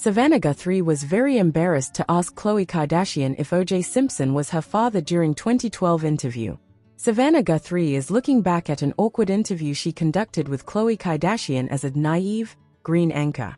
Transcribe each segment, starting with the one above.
Savannah Guthrie was very embarrassed to ask Khloe Kardashian if O.J. Simpson was her father during 2012 interview. Savannah Guthrie is looking back at an awkward interview she conducted with Khloe Kardashian as a naive, green anchor.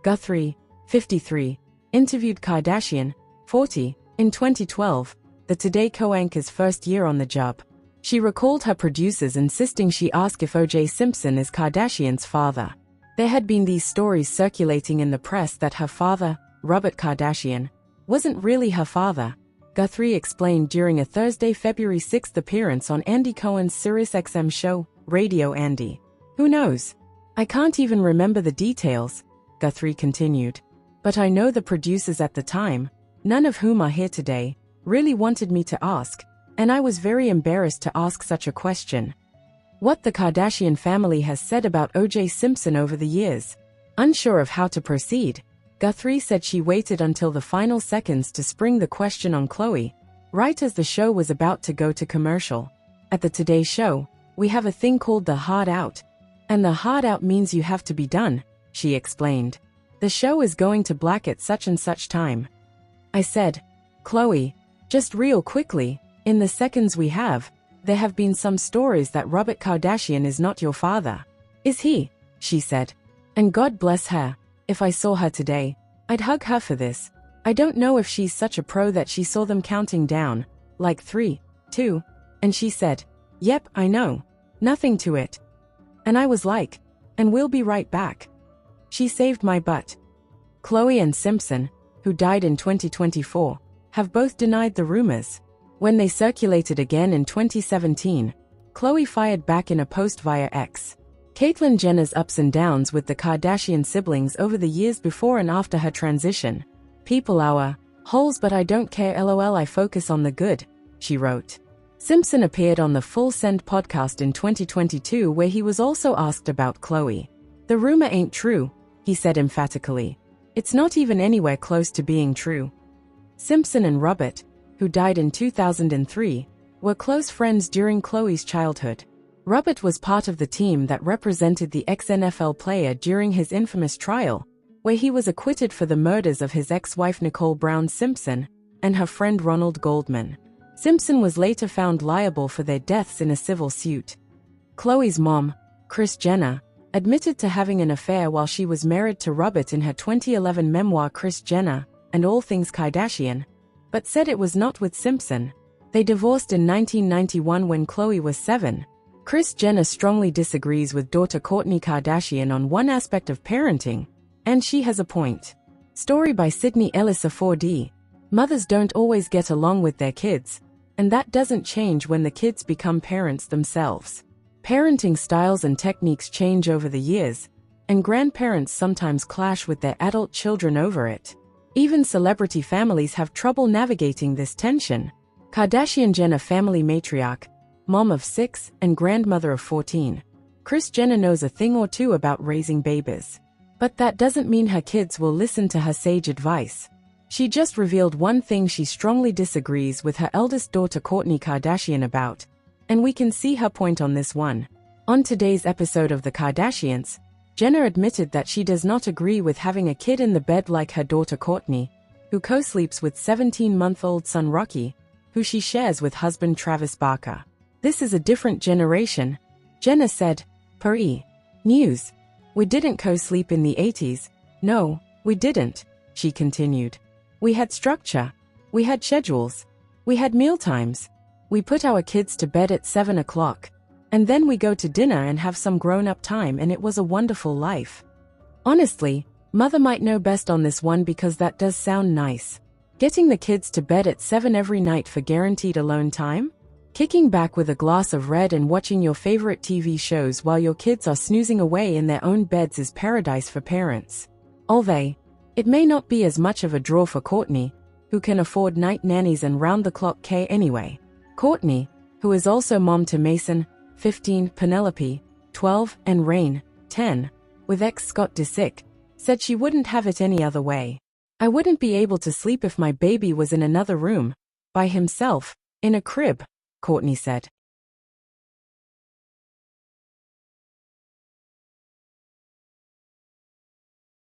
Guthrie, 53, interviewed Kardashian, 40, in 2012, the Today co-anchor's first year on the job. She recalled her producers insisting she ask if O.J. Simpson is Kardashian's father. There had been these stories circulating in the press that her father, Robert Kardashian, wasn't really her father, Guthrie explained during a Thursday, February 6 appearance on Andy Cohen's SiriusXM show, Radio Andy. Who knows? I can't even remember the details, Guthrie continued. But I know the producers at the time, none of whom are here today, really wanted me to ask, and I was very embarrassed to ask such a question. What the Kardashian family has said about O.J. Simpson over the years. Unsure of how to proceed, Guthrie said she waited until the final seconds to spring the question on Khloe, right as the show was about to go to commercial. At the Today show, we have a thing called the hard out. And the hard out means you have to be done, she explained. The show is going to black at such and such time. I said, Khloe, just real quickly, in the seconds we have, there have been some stories that Robert Kardashian is not your father. Is he? She said. And God bless her, if I saw her today, I'd hug her for this. I don't know if she's such a pro that she saw them counting down, like 3, 2, and she said, yep, I know. Nothing to it. And I was like, and we'll be right back. She saved my butt. Khloe and Simpson, who died in 2024, have both denied the rumors. When they circulated again in 2017, Khloe fired back in a post via X. Caitlyn Jenner's ups and downs with the Kardashian siblings over the years before and after her transition. People are holes, but I don't care, lol, I focus on the good, she wrote. Simpson appeared on the Full Send podcast in 2022 where he was also asked about Khloe. The rumor ain't true, he said emphatically. It's not even anywhere close to being true. Simpson and Robert, who died in 2003, were close friends during Khloe's childhood. Robert was part of the team that represented the ex-NFL player during his infamous trial, where he was acquitted for the murders of his ex-wife Nicole Brown Simpson and her friend Ronald Goldman. Simpson was later found liable for their deaths in a civil suit. Khloe's mom, Kris Jenner, admitted to having an affair while she was married to Robert in her 2011 memoir Kris Jenner and All Things Kardashian, but said it was not with Simpson. They divorced in 1991 when Khloe was 7. Kris Jenner strongly disagrees with daughter Kourtney Kardashian on one aspect of parenting, and she has a point. Story by Sydney Ellis 4D. Mothers don't always get along with their kids, and that doesn't change when the kids become parents themselves. Parenting styles and techniques change over the years, and grandparents sometimes clash with their adult children over it. Even celebrity families have trouble navigating this tension. Kardashian-Jenner family matriarch, mom of 6 and grandmother of 14. Kris Jenner knows a thing or two about raising babies. But that doesn't mean her kids will listen to her sage advice. She just revealed one thing she strongly disagrees with her eldest daughter Kourtney Kardashian about, and we can see her point on this one. On today's episode of The Kardashians, Jenner admitted that she does not agree with having a kid in the bed like her daughter Kourtney, who co-sleeps with 17-month-old son Rocky, who she shares with husband Travis Barker. This is a different generation, Jenner said, per E! News. We didn't co-sleep in the 80s, no, we didn't, she continued. We had structure. We had schedules. We had mealtimes. We put our kids to bed at 7 o'clock. And then we go to dinner and have some grown-up time, and it was a wonderful life. Honestly, mother might know best on this one because that does sound nice. Getting the kids to bed at 7 every night for guaranteed alone time? Kicking back with a glass of red and watching your favorite TV shows while your kids are snoozing away in their own beds is paradise for parents. Although, it may not be as much of a draw for Kourtney, who can afford night nannies and round-the-clock care anyway. Kourtney, who is also mom to Mason, 15, Penelope, 12, and Rain, 10, with ex-Scott Disick, said she wouldn't have it any other way. I wouldn't be able to sleep if my baby was in another room, by himself, in a crib, Kourtney said.